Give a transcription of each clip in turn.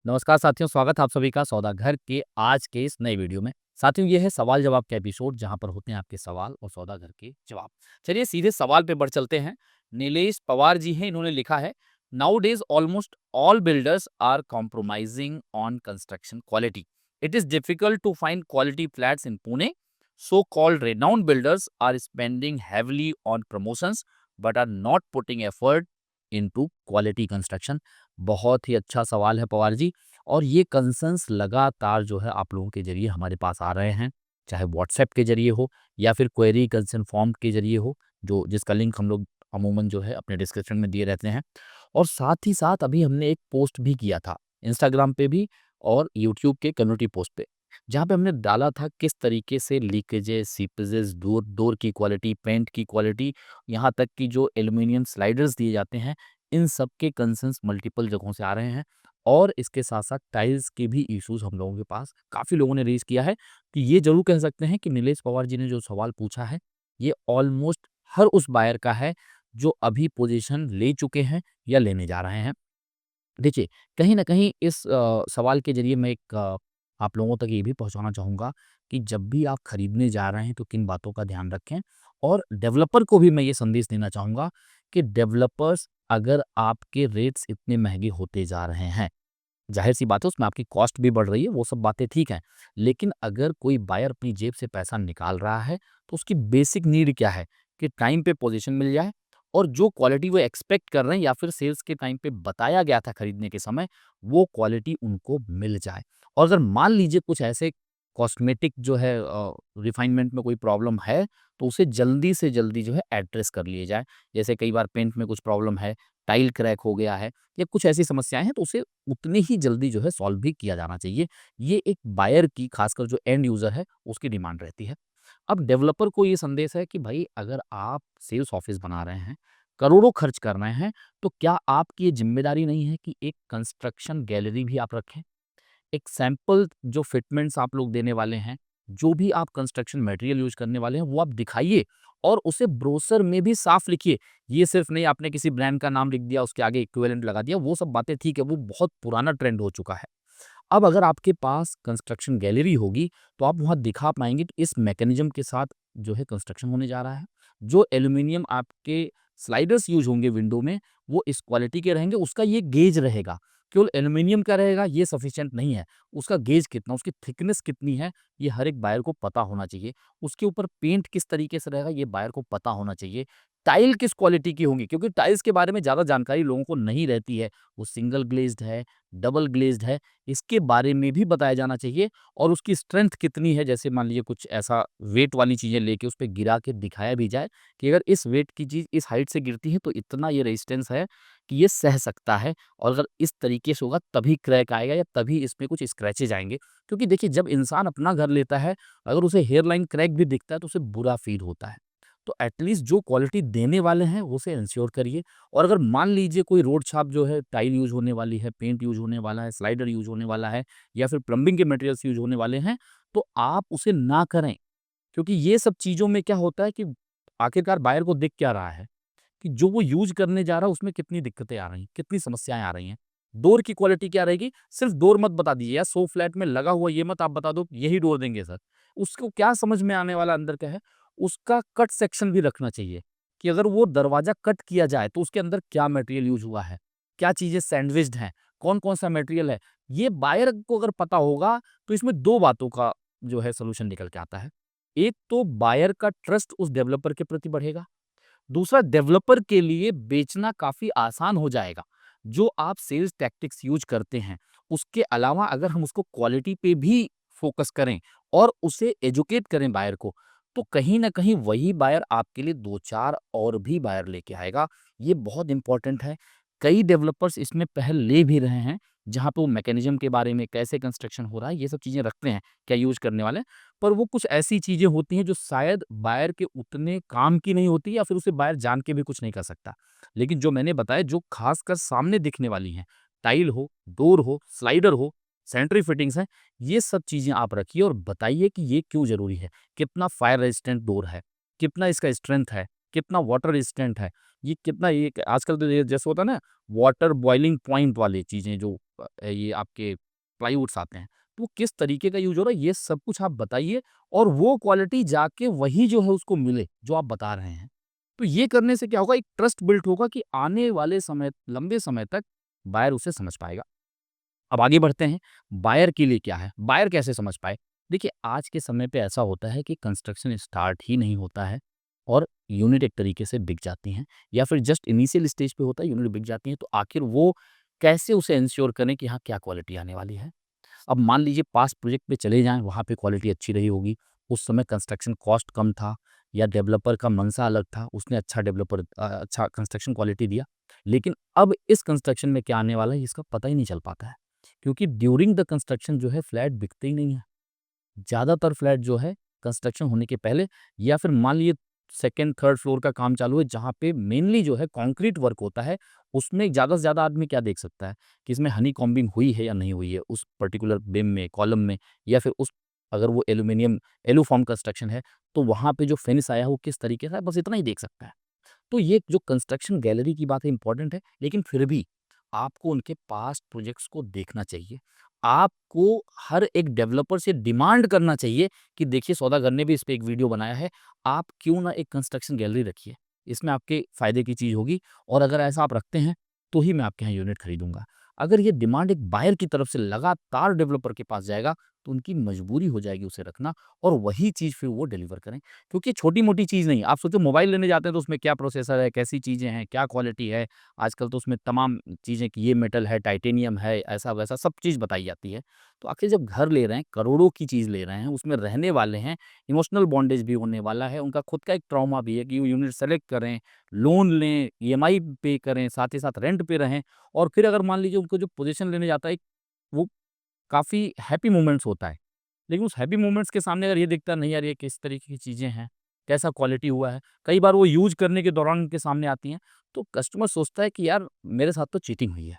नमस्कार साथियों, स्वागत है आप सभी का सौदा घर के आज के इस नए वीडियो में। साथियों, ये है सवाल जवाब का एपिसोड जहां पर होते हैं आपके सवाल और सौदा घर के जवाब। चलिए सीधे सवाल पे बढ़ चलते हैं। नीलेश पवार जी हैं, इन्होंने लिखा है, nowadays almost all builders are compromising on construction quality. It is difficult to find quality flats in Pune. So called renowned builders are spending heavily on promotions but are not putting effort into quality construction. बहुत ही अच्छा सवाल है पवार जी। और ये concerns लगातार जो है आप लोगों के ज़रिए हमारे पास आ रहे हैं, चाहे व्हाट्सएप के ज़रिए हो या फिर क्वेरी कंसर्न फॉर्म के ज़रिए हो, जो जिसका लिंक हम लोग अमूमन जो है अपने डिस्क्रिप्शन में दिए रहते हैं। और साथ ही साथ अभी हमने एक पोस्ट भी किया था, इंस्टाग्राम पे भी और यूट्यूब के कम्युनिटी पोस्ट पे, जहाँ पे हमने डाला था किस तरीके से लीकेजेस, सीपेजेस, डोर डोर की क्वालिटी, पेंट की क्वालिटी, यहाँ तक कि जो एल्यूमीनियम स्लाइडर्स दिए जाते हैं, इन सब के कंसर्न्स मल्टीपल जगहों से आ रहे हैं। और इसके साथ-साथ टाइल्स के भी इश्यूज़ हम लोगों के पास काफ़ी लोगों ने रेज़ किया है। तो ये ज़रूर कह सकते हैं कि नीलेश पवार जी ने जो सवाल पूछा है, ये ऑलमोस्ट हर उस बायर का है, जो अभी पोज़ीशन ले चुके हैं या लेने जा रहे हैं। देखिए, कहीं न कहीं इस सवाल के ज़रिए मैं एक आप लोगों तक ये भी पहुँचाना चाहूँगा कि जब भी आप खरीदने जा रहे हैं, तो किन बातों का ध्यान रखें। और डेवलपर को भी मैं ये संदेश देना चाहूँगा कि डेवलपर्स, अगर आपके रेट्स इतने महँगे होते जा रहे हैं, ज़ाहिर-सी बात है उसमें आपकी कॉस्ट भी बढ़ रही है, वो सब बातें ठीक हैं। लेकिन अगर कोई बायर अपनी जेब से पैसा निकाल रहा है, तो उसकी बेसिक नीड क्या है कि टाइम पे पोज़ीशन मिल जाए और जो क्वालिटी वो एक्सपेक्ट कर रहे हैं या फिर सेल्स के टाइम पे बताया गया था खरीदने के समय, वो क्वालिटी उनको मिल जाए। और अगर मान लीजिए कुछ ऐसे कॉस्मेटिक जो है रिफाइनमेंट में कोई प्रॉब्लम है, तो उसे जल्दी से जल्दी जो है एड्रेस कर लिए जाए। जैसे कई बार पेंट में कुछ प्रॉब्लम है, टाइल क्रैक हो गया है या कुछ ऐसी समस्याएँ हैं, तो उसे उतनी ही जल्दी जो है सॉल्व भी किया जाना चाहिए। ये एक बायर की, खासकर जो एंड यूज़र है, उसकी डिमांड रहती है। अब डेवलपर को ये संदेश है कि भाई, अगर आप सेल्स ऑफिस बना रहे हैं, करोड़ों खर्च कर रहे हैं, तो क्या आपकी ये ज़िम्मेदारी नहीं है कि एक कंस्ट्रक्शन गैलरी भी आप रखें? एक सैंपल जो फिटमेंट्स आप लोग देने वाले हैं, जो भी आप कंस्ट्रक्शन मटेरियल यूज़ करने वाले हैं, वो आप दिखाइए और उसे ब्रोशर में भी साफ लिखिए। ये सिर्फ़ नहीं आपने किसी ब्रांड का नाम लिख दिया, उसके आगे इक्विवेलेंट लगा दिया, वो सब बातें ठीक है, वो बहुत पुराना ट्रेंड हो चुका है। अब अगर आपके पास कंस्ट्रक्शन गैलरी होगी, तो आप वहाँ दिखा पाएँगे कि इस मैकेनिज़्म के साथ जो है कंस्ट्रक्शन होने जा रहा है। जो एल्यूमीनियम आपके स्लाइडर्स यूज़ होंगे विंडो में, वो इस क्वालिटी के रहेंगे, उसका ये गेज रहेगा। केवल एल्यूमीनियम का रहेगा ये सफिशिएंट नहीं है। उसका गेज कितना, उसकी थिकनेस कितनी है, ये हर एक बायर को पता होना चाहिए। उसके ऊपर पेंट किस तरीके से रहेगा, ये बायर को पता होना चाहिए। टाइल किस क्वालिटी की होंगी, क्योंकि टाइल्स के बारे में ज़्यादा जानकारी लोगों को नहीं रहती है। वो सिंगल ग्लेज़्ड है, डबल ग्लेज़्ड है, इसके बारे में भी बताया जाना चाहिए। और उसकी स्ट्रेंथ कितनी है, जैसे मान लीजिए कुछ ऐसा वेट वाली चीज़ें लेके उस पे गिरा के दिखाया भी जाए कि अगर इस वेट की चीज़ इस हाइट से गिरती है, तो इतना ये रेजिस्टेंस है कि ये सह सकता है। और अगर इस तरीके से होगा तभी क्रैक आएगा या तभी इसमें कुछ स्क्रैचेज़ आएँगे। क्योंकि देखिए, जब इंसान अपना घर लेता है, अगर उसे हेयरलाइन क्रैक भी दिखता है, तो उसे बुरा फ़ील होता है। तो एटलीस्ट जो क्वालिटी देने वाले हैं, उसे एंश्योर करिए। और अगर मान लीजिए कोई रोड छाप जो है, टाइल यूज़ होने वाली है, पेंट यूज़ होने वाला है, स्लाइडर यूज़ होने वाला है या फिर प्लम्बिंग के मटेरियल्स यूज़ होने वाले हैं, तो आप उसे ना करें। क्योंकि ये सब चीज़ों में क्या होता है कि आखिरकार बायर को दिख क्या रहा है कि जो वो यूज़ करने जा रहा है उसमें कितनी दिक्कतें आ रही हैं, कितनी समस्याएँ आ रही हैं। डोर की क्वालिटी क्या रहेगी, सिर्फ़ डोर मत बता दीजिए यार, 100 फ्लैट में लगा हुआ ये मत आप बता दो यही डोर देंगे सर। उसको क्या समझ में आने वाला अंदर क्या है, उसका कट सेक्शन भी रखना चाहिए कि अगर वो दरवाज़ा कट किया जाए तो उसके अंदर क्या मटेरियल यूज़ हुआ है, क्या चीज़ें सैंडविच्ड हैं, कौन-कौन सा मटेरियल है। ये बायर को अगर पता होगा, तो इसमें 2 बातों का जो है सॉल्यूशन निकल के आता है। एक तो बायर का ट्रस्ट उस डेवलपर के प्रति बढ़ेगा। दूसरा, डेवलपर के लिए बेचना काफ़ी आसान हो जाएगा। जो आप सेल्स टैक्टिक्स यूज़ करते हैं, उसके अलावा अगर हम उसको क्वालिटी पे भी फ़ोकस करें और उसे एजुकेट करें बायर को, तो कहीं न कहीं वही बायर आपके लिए 2-4 और भी बायर लेके आएगा। ये बहुत इम्पोर्टेंट है। कई डेवलपर्स इसमें पहल ले भी रहे हैं, जहाँ पे वो मैकेनिज़्म के बारे में, कैसे कंस्ट्रक्शन हो रहा है, ये सब चीज़ें रखते हैं, क्या यूज़ करने वाले हैं। पर वो कुछ ऐसी चीज़ें होती हैं जो शायद बायर के उतने काम की नहीं होती या फिर उसे बायर जान के भी कुछ नहीं कर सकता। लेकिन जो मैंने बताया, जो ख़ासकर सामने दिखने वाली हैं, टाइल हो, डोर हो, स्लाइडर हो, सैनिटरी फिटिंग्स हैं, ये सब चीज़ें आप रखिए और बताइए कि ये क्यों ज़रूरी है। कितना फायर रेजिस्टेंट डोर है, कितना इसका स्ट्रेंथ है, कितना वाटर रेजिस्टेंट है, ये कितना, ये आजकल तो ये जैसे होता है ना, वाटर बॉइलिंग पॉइंट वाली चीज़ें जो ये आपके प्लाईवुड्स आते हैं, तो वो किस तरीके का यूज़ हो रहा है, ये सब कुछ आप बताइए और वो क्वालिटी जाके वही जो है उसको मिले, जो आप बता रहे हैं। तो ये करने से क्या होगा, एक ट्रस्ट बिल्ड होगा कि आने वाले समय लंबे समय तक बायर उसे समझ पाएगा। अब आगे बढ़ते हैं, बायर के लिए क्या है? बायर कैसे समझ पाए? देखिए, आज के समय पे ऐसा होता है कि कंस्ट्रक्शन स्टार्ट ही नहीं होता है और यूनिट एक तरीके से बिक जाती हैं या फिर जस्ट इनिशियल स्टेज पे होता है, यूनिट बिक जाती हैं, तो आखिर वो कैसे उसे एंश्योर करें कि हाँ, क्या क्वालिटी आने वाली है? अब मान लीजिए पास्ट प्रोजेक्ट पे चले जाएँ, वहाँ पे क्वालिटी अच्छी रही होगी, उस समय कंस्ट्रक्शन कॉस्ट कम था या डेवलपर का मनसा अलग था, उसने अच्छा कंस्ट्रक्शन क्वालिटी दिया। लेकिन अब इस कंस्ट्रक्शन में क्या आने वाला है, इसका पता ही नहीं चल पाता है। क्योंकि ड्यूरिंग द कंस्ट्रक्शन जो है फ्लैट बिकते ही नहीं है। ज़्यादातर फ्लैट जो है कंस्ट्रक्शन होने के पहले या फिर मान लीजिए सेकंड, थर्ड फ्लोर का काम चालू है जहाँ पे मेनली जो है कंक्रीट वर्क होता है, उसमें ज़्यादा से ज़्यादा आदमी क्या देख सकता है कि इसमें हनी कॉम्बिंग हुई है या नहीं हुई है उस पर्टिकुलर बीम में, कॉलम में या फिर उस अगर वो एल्यूमीनियम एलुफॉर्म कंस्ट्रक्शन है, तो वहाँ पे जो फिनिश आया है वो किस तरीके का है, बस इतना ही देख सकता है। तो ये जो कंस्ट्रक्शन गैलरी की बात है इम्पोर्टेंट है, लेकिन फिर भी आपको उनके पास्ट प्रोजेक्ट्स को देखना चाहिए। आपको हर एक डेवलपर से डिमांड करना चाहिए कि देखिए सौदागर ने भी इस पे एक वीडियो बनाया है, आप क्यों ना एक कंस्ट्रक्शन गैलरी रखिए। इसमें आपके फ़ायदे की चीज़ होगी और अगर ऐसा आप रखते हैं, तो ही मैं आपके यहाँ यूनिट खरीदूँगा। अगर ये डिमांड एक बायर की तरफ से लगातार डेवलपर के पास जाएगा, तो उनकी मजबूरी हो जाएगी उसे रखना और वही चीज़ फिर वो डिलीवर करें। क्योंकि छोटी-मोटी चीज़ नहीं, आप सोचो मोबाइल लेने जाते हैं तो उसमें क्या प्रोसेसर है, कैसी चीज़ें हैं, क्या क्वालिटी है। आजकल तो उसमें तमाम चीज़ें कि ये मेटल है, टाइटेनियम है, ऐसा-वैसा सब चीज़ बताई जाती है। तो आखिर जब घर ले रहे हैं, करोड़ों की चीज़ ले रहे हैं, उसमें रहने वाले हैं, इमोशनल बॉन्डेज भी होने वाला है, उनका खुद का एक ट्रॉमा भी है कि वो यूनिट सेलेक्ट करें, लोन लें, ईएमआई पे करें, साथ ही साथ रेंट पे रहें और फिर अगर मान लीजिए उनको जो पोज़ीशन लेने जाता है, वो काफ़ी हैप्पी मोमेंट्स होता है। लेकिन उस हैप्पी मोमेंट्स के सामने अगर ये दिखता है नहीं यार ये किस तरीके की चीज़ें हैं, कैसा क्वालिटी हुआ है, कई बार वो यूज़ करने के दौरान उनके सामने आती हैं, तो कस्टमर सोचता है कि यार मेरे साथ तो चीटिंग हुई है।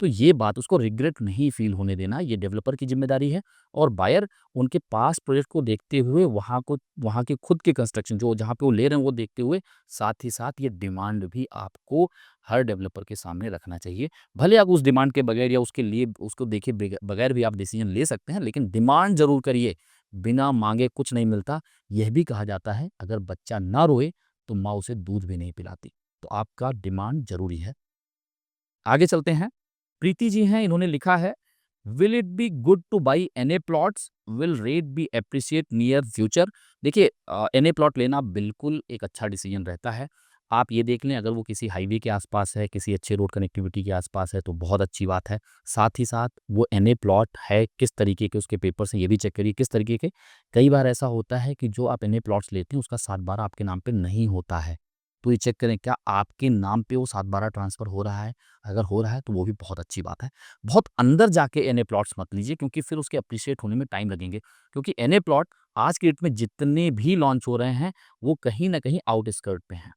तो ये बात उसको रिग्रेट नहीं फ़ील होने देना, ये डेवलपर की ज़िम्मेदारी है और बायर उनके पास प्रोजेक्ट को देखते हुए वहाँ के खुद के कंस्ट्रक्शन जो जहाँ पे वो ले रहे हैं वो देखते हुए, साथ ही साथ ये डिमांड भी आपको हर डेवलपर के सामने रखना चाहिए। भले आप उस डिमांड के बगैर या उसके लिए उसको देखे बगैर भी आप डिसीज़न ले सकते हैं, लेकिन डिमांड ज़रूर करिए। बिना माँगे कुछ नहीं मिलता। यह भी कहा जाता है अगर बच्चा ना रोए, तो माँ उसे दूध भी नहीं पिलाती। तो आपका डिमांड ज़रूरी है। आगे चलते हैं। प्रीति जी हैं, इन्होंने लिखा है, "will it be good to buy NA plots? Will rate be appreciate near future?" देखिए एनए प्लॉट लेना बिल्कुल एक अच्छा डिसीजन रहता है। आप ये देख लें अगर वो किसी हाईवे के आस-पास है, किसी अच्छे रोड कनेक्टिविटी के आस-पास है तो बहुत अच्छी बात है। साथ ही साथ वो एनए प्लॉट है, किस तरीके के उसके पेपर्स हैं ये भी चेक करिए किस तरीके के। कई बार ऐसा होता है कि जो आप एनए प्लॉट्स लेते हैं उसका 7/12 आपके नाम पे नहीं होता है। तो ये चेक करें क्या आपके नाम पे वो 7/12 ट्रांसफ़र हो रहा है? अगर हो रहा है तो वो भी बहुत अच्छी बात है। बहुत अंदर जाके एनए प्लॉट्स मत लीजिए क्योंकि फिर उसके एप्रिशिएट होने में टाइम लगेंगे। क्योंकि एनए प्लॉट आज की डेट में जितने भी लॉन्च हो रहे हैं, वो कहीं न कहीं आउटस्कर्ट पे हैं।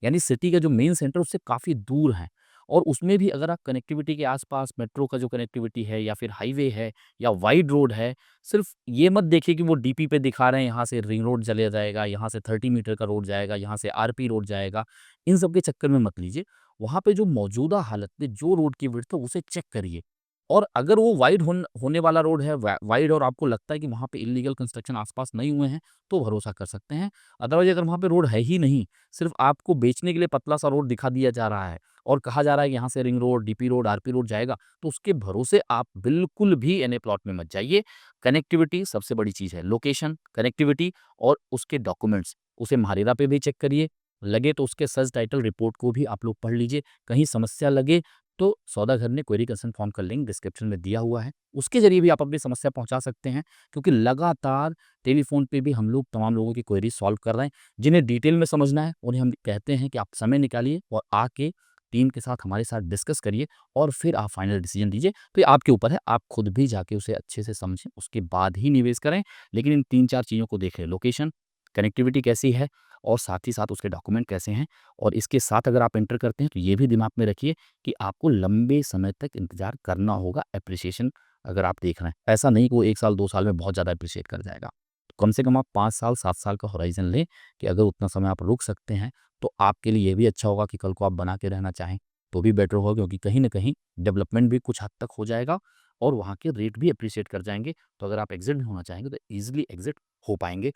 यानी सिटी का जो मेन सेंटर उससे काफ़ी दूर है और उसमें भी अगर आप कनेक्टिविटी के आस-पास मेट्रो का जो कनेक्टिविटी है या फिर हाईवे है या वाइड रोड है, सिर्फ़ ये मत देखिए कि वो डीपी पे दिखा रहे हैं यहाँ से रिंग रोड चले जाएगा, यहाँ से 30 मीटर का रोड जाएगा, यहाँ से आरपी रोड जाएगा। इन सब के चक्कर में मत लीजिए। वहाँ पे जो मौजूदा हालत में जो रोड की विड्थ है उसे चेक करिए और अगर वो वाइड होने वाला रोड है वाइड और आपको लगता है कि वहाँ पे इल्लीगल कंस्ट्रक्शन आस-पास नहीं हुए हैं, तो भरोसा कर सकते हैं। अदरवाइज़ अगर वहाँ पे रोड है ही नहीं, सिर्फ़ आपको बेचने के लिए पतला-सा रोड दिखा दिया जा रहा है और कहा जा रहा है कि यहाँ से ring road, DP road, RP road जाएगा, तो उसके भरोसे आप बिल्कुल भी एनए प्लॉट में मत जाइए। कनेक्टिविटी सबसे बड़ी चीज़ है, लोकेशन, कनेक्टिविटी और उसके डॉक्यूमेंट्स, उसे महारेरा पे भी चेक करिए, लगे तो उसके सर्च टाइटल रिपोर्ट को भी आप लोग पढ़ लीजिए, कहीं समस्या लगे तो सौदागर ने क्वेरी कंसर्न फॉर्म का लिंक डिस्क्रिप्शन में दिया हुआ है, उसके ज़रिए भी आप अपनी समस्या पहुँचा सकते हैं क्योंकि लगातार टेलीफ़ोन पे भी हम लोग तमाम लोगों की क्वेरी सॉल्व कर रहे हैं। जिन्हें डिटेल में समझना है, उन्हें हम कहते हैं कि आप समय निकालिए और आके टीम के साथ हमारे साथ डिस्कस करिए और फिर आप फाइनल डिसीजन दीजिए। तो ये आपके ऊपर है, आप खुद भी जाके उसे अच्छे से समझें, उसके बाद ही निवेश करें। लेकिन इन 3-4 चीज़ों को देख लें, लोकेशन, कनेक्टिविटी कैसी है और साथ ही साथ उसके डॉक्यूमेंट कैसे हैं और इसके साथ अगर आप एंटर करते हैं, तो ये भी दिमाग में रखिए कि आपको लंबे समय तक इंतज़ार करना होगा एप्रिसिएशन अगर आप देख रहे हैं। ऐसा नहीं कि वो 1 साल, 2 साल में बहुत ज़्यादा एप्रिशिएट कर जाएगा। तो कम से कम आप 5 साल, 7 साल का होराइज़न लें कि अगर उतना समय आप रुक सकते हैं, तो आपके लिए ये भी अच्छा होगा कि कल को आप बना के रहना चाहें, तो भी बेटर होगा, क्योंकि कहीं न कहीं डेवलपमेंट भी कुछ हद तक हो जाएगा और वहाँ के रेट भी एप्रिशिएट कर जाएँगे। तो अगर आप एग्ज़िट होना चाहेंगे तो ईज़िली एग्ज़िट हो पाएँगे।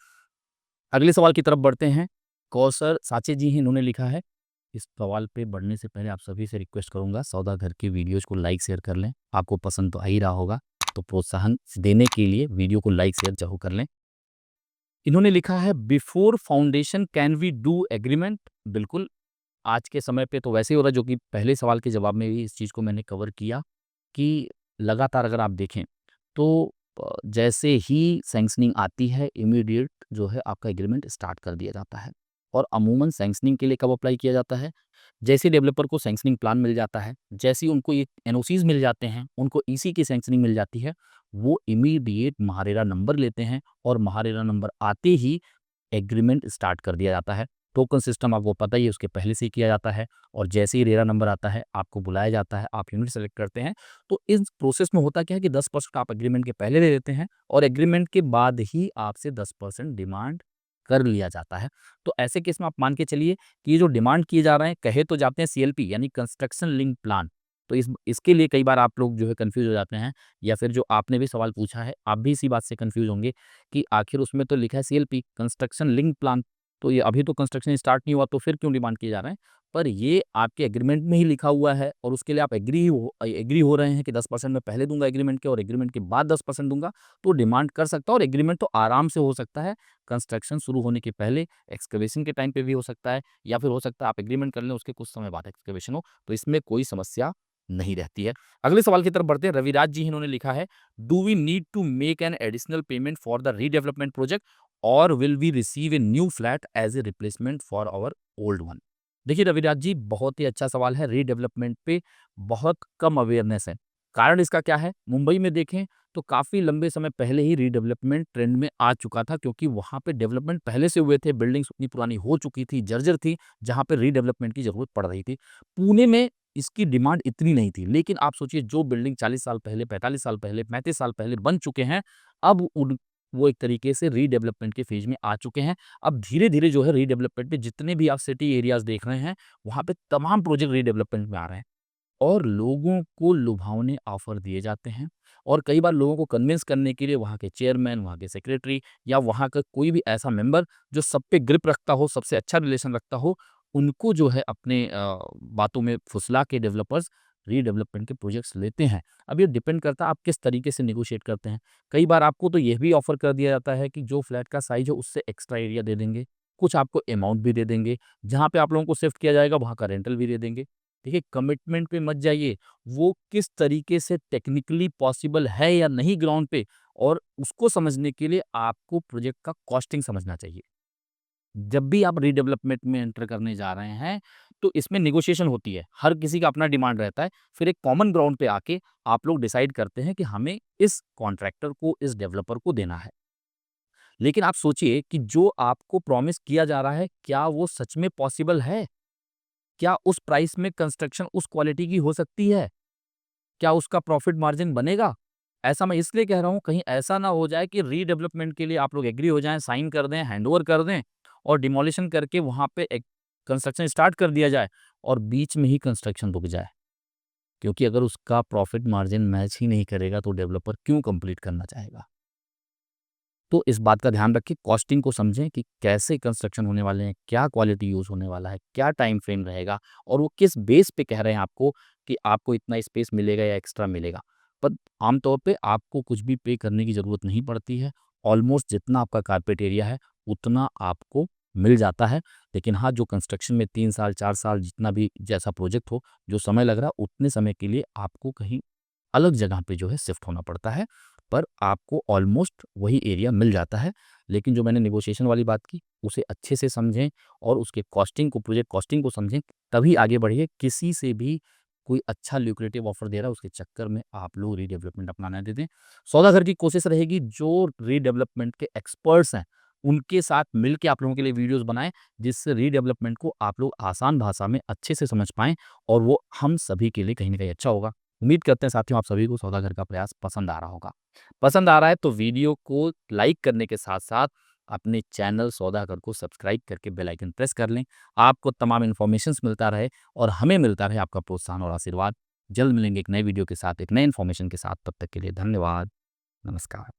अगले सवाल की तरफ बढ़ते हैं। कौसर साचे जी हैं, इन्होंने लिखा है, इस सवाल पे बढ़ने से पहले आप सभी से रिक्वेस्ट करूँगा, सौदा घर के वीडियोज़ को लाइक शेयर कर लें। आपको पसंद तो आ ही रहा होगा, तो प्रोत्साहन देने के लिए वीडियो को लाइक शेयर ज़रूर कर लें। इन्होंने लिखा है, before foundation can we do agreement? बिल्कुल, आज के समय पे तो वैसे ही हो रहा है, जो कि पहले सवाल के जवाब में भी इस चीज़ को मैंने कवर किया कि लगातार अगर आप देखें तो जैसे ही सैंक्शनिंग आती है, इमीडिएट जो है आपका एग्रीमेंट स्टार्ट कर दिया जाता है। और अमूमन सैंक्शनिंग के लिए कब अप्लाई किया जाता है? जैसे डेवलपर को सैंक्शनिंग प्लान मिल जाता है, जैसे ही उनको ये एनओसीज़ मिल जाते हैं, उनको ईसी की सैंक्शनिंग मिल जाती है, वो इमीडिएट महारेरा नंबर लेते हैं और महारेरा नंबर आते ही एग्रीमेंट स्टार्ट कर दिया जाता है। टोकन सिस्टम आपको पता ही है, उसके पहले से ही किया जाता है और जैसे ही रेरा नंबर आता है, आपको बुलाया जाता है, आप यूनिट सेलेक्ट करते हैं। तो इस प्रोसेस में होता क्या है कि 10% आप एग्रीमेंट के पहले दे देते हैं और एग्रीमेंट के बाद ही आपसे 10% डिमांड कर लिया जाता है। तो ऐसे केस में आप मान के चलिए कि ये जो डिमांड किए जा रहे हैं, कहे तो जाते हैं सीएलपी यानी कंस्ट्रक्शन लिंक प्लान। तो इसके लिए कई बार आप लोग जो है कन्फ्यूज़ हो जाते हैं, या फिर जो आपने भी सवाल पूछा है, आप भी इसी बात से कन्फ्यूज़ होंगे कि आखिर उसमें तो लिखा है सीएलपी कंस्ट्रक्शन लिंक प्लान, तो ये अभी तो कंस्ट्रक्शन स्टार्ट नहीं हुआ, तो फिर क्यों डिमांड किए जा रहे हैं? पर ये आपके एग्रीमेंट में ही लिखा हुआ है और उसके लिए आप एग्री हो रहे हैं कि 10% मैं पहले दूँगा एग्रीमेंट के और एग्रीमेंट के बाद 10% दूँगा, तो डिमांड कर सकता है और एग्रीमेंट तो आराम से हो सकता है। कंस्ट्रक्शन शुरू होने के पहले, एक्सकवेशन के टाइम पे भी हो सकता है, या फिर हो सकता है आप एग्रीमेंट कर लें, उसके कुछ समय बाद एक्सकवेशन हो, तो इसमें कोई समस्या नहीं रहती है। अगले सवाल की तरफ बढ़ते हैं। रविराज जी इन्होंने लिखा है, do we need to make an additional payment for the redevelopment project और will we receive a new flat as a replacement for our old one? देखिए रविराज जी, बहुत ही अच्छा सवाल है। रीडेवलपमेंट पे बहुत कम अवेयरनेस है। कारण इसका क्या है? मुंबई में देखें तो काफ़ी लंबे समय पहले ही रीडेवलपमेंट ट्रेंड में आ चुका था, क्योंकि वहाँ पे डेवलपमेंट पहले से हुए थे, बिल्डिंग्स उतनी पुरानी हो चुकी थी, जर्जर थी, जहाँ पे रीडेवलपमेंट की ज़रूरत पड़ रही थी। पुणे में इसकी डिमांड इतनी नहीं थी, लेकिन आप सोचिए जो बिल्डिंग 40 साल पहले, 45 साल पहले, 35 साल पहले बन चुके हैं, अब उन वो एक तरीके से रीडेवलपमेंट के फेज़ में आ चुके हैं। अब धीरे-धीरे जो है रीडेवलपमेंट पे जितने भी आप सिटी एरियाज़ देख रहे हैं, वहाँ पे तमाम प्रोजेक्ट रीडेवलपमेंट में आ रहे हैं और लोगों को लुभावने ऑफ़र दिए जाते हैं और कई बार लोगों को कन्विंस करने के लिए वहाँ के चेयरमैन, वहाँ के सेक्रेटरी या वहाँ का कोई भी ऐसा मेंबर जो सब पे ग्रिप रखता हो, सबसे अच्छा रिलेशन रखता हो, उनको जो है अपने बातों में फुसला के डेवलपर्स रीडेवलपमेंट के प्रोजेक्ट्स लेते हैं। अब ये डिपेंड करता है आप किस तरीके से नेगोशिएट करते हैं। कई बार आपको तो ये भी ऑफ़र कर दिया जाता है कि जो फ्लैट का साइज़ है उससे एक्स्ट्रा एरिया दे देंगे, कुछ आपको अमाउंट भी दे देंगे, जहाँ पे आप लोगों को शिफ्ट किया जाएगा वहाँ का रेंटल भी दे देंगे। देखिए कमिटमेंट पे मत जाइए, वो किस तरीके से टेक्निकली पॉसिबल है या नहीं ग्राउंड पे, और उसको समझने के लिए आपको प्रोजेक्ट का कॉस्टिंग समझना चाहिए। जब भी आप रीडेवलपमेंट में एंटर करने जा रहे हैं, तो इसमें नेगोशिएशन होती है। हर किसी का अपना डिमांड रहता है। फिर एक कॉमन ग्राउंड पे आके आप लोग डिसाइड करते हैं कि हमें इस कॉन्ट्रैक्टर को, इस डेवलपर को देना है। लेकिन आप सोचिए कि जो आपको प्रॉमिस किया जा रहा है, क्या वो सच में पॉसिबल है? क्या उस प्राइस में कंस्ट्रक्शन उस क्वालिटी की हो सकती है? क्या उसका प्रॉफिट मार्जिन बनेगा? ऐसा मैं इसलिए कह रहा हूँ, कहीं ऐसा ना हो जाए कि रीडेवलपमेंट के लिए आप लोग एग्री हो जाएँ, साइन कर दें, हैंडओवर कर दें और डिमोलिशन करके वहाँ पे एक कंस्ट्रक्शन स्टार्ट कर दिया जाए और बीच में ही कंस्ट्रक्शन रुक जाए। क्योंकि अगर उसका प्रॉफिट मार्जिन मैच ही नहीं करेगा, तो डेवलपर क्यों कंप्लीट करना चाहेगा? तो इस बात का ध्यान रखिए, कॉस्टिंग को समझें कि कैसे कंस्ट्रक्शन होने वाले हैं, क्या क्वालिटी यूज़ होने वाला है, क्या टाइम फ्रेम रहेगा और वो किस बेस पे कह रहे हैं आपको कि आपको इतना स्पेस मिलेगा या एक्स्ट्रा मिलेगा। पर आमतौर पे आपको कुछ भी पे करने की ज़रूरत नहीं पड़ती है। ऑलमोस्ट जितना आपका कारपेट एरिया है, उतना आपको मिल जाता है। लेकिन हाँ, जो कंस्ट्रक्शन में 3 साल, 4 साल जितना भी जैसा प्रोजेक्ट हो, जो समय लग रहा है, उतने समय के लिए आपको कहीं अलग जगह पे जो है शिफ्ट होना पड़ता है, पर आपको ऑलमोस्ट वही एरिया मिल जाता है। लेकिन जो मैंने नेगोशिएशन वाली बात की, उसे अच्छे से समझें और उसके कॉस्टिंग को, प्रोजेक्ट कॉस्टिंग को समझें, तभी आगे बढ़िए। किसी से भी कोई अच्छा ल्यूक्रेटिव ऑफर दे रहा है, उसके चक्कर में आप लोग रीडेवलपमेंट अपनाना ना दे दें। सौदा घर की कोशिश रहेगी, जो रीडेवलपमेंट के एक्सपर्ट्स हैं, उनके साथ मिल के आप लोगों के लिए वीडियोज़ बनाएँ, जिससे रीडेवलपमेंट को आप लोग आसान भाषा में अच्छे से समझ पाएँ और वो हम सभी के लिए कहीं न कहीं अच्छा होगा। उम्मीद करते हैं साथियों, आप सभी को सौदागर का प्रयास पसंद आ रहा होगा। पसंद आ रहा है तो वीडियो को लाइक करने के साथ-साथ अपने चैनल सौदागर को सब्सक्राइब करके बेल आइकन प्रेस कर लें। आपको तमाम इन्फॉर्मेशंस मिलता रहे और हमें मिलता रहे आपका प्रोत्साहन और आशीर्वाद। जल्द मिलेंगे एक नए वीडियो के साथ, एक नए इन्फॉर्मेशन के साथ। तब तक के लिए धन्यवाद। नमस्कार।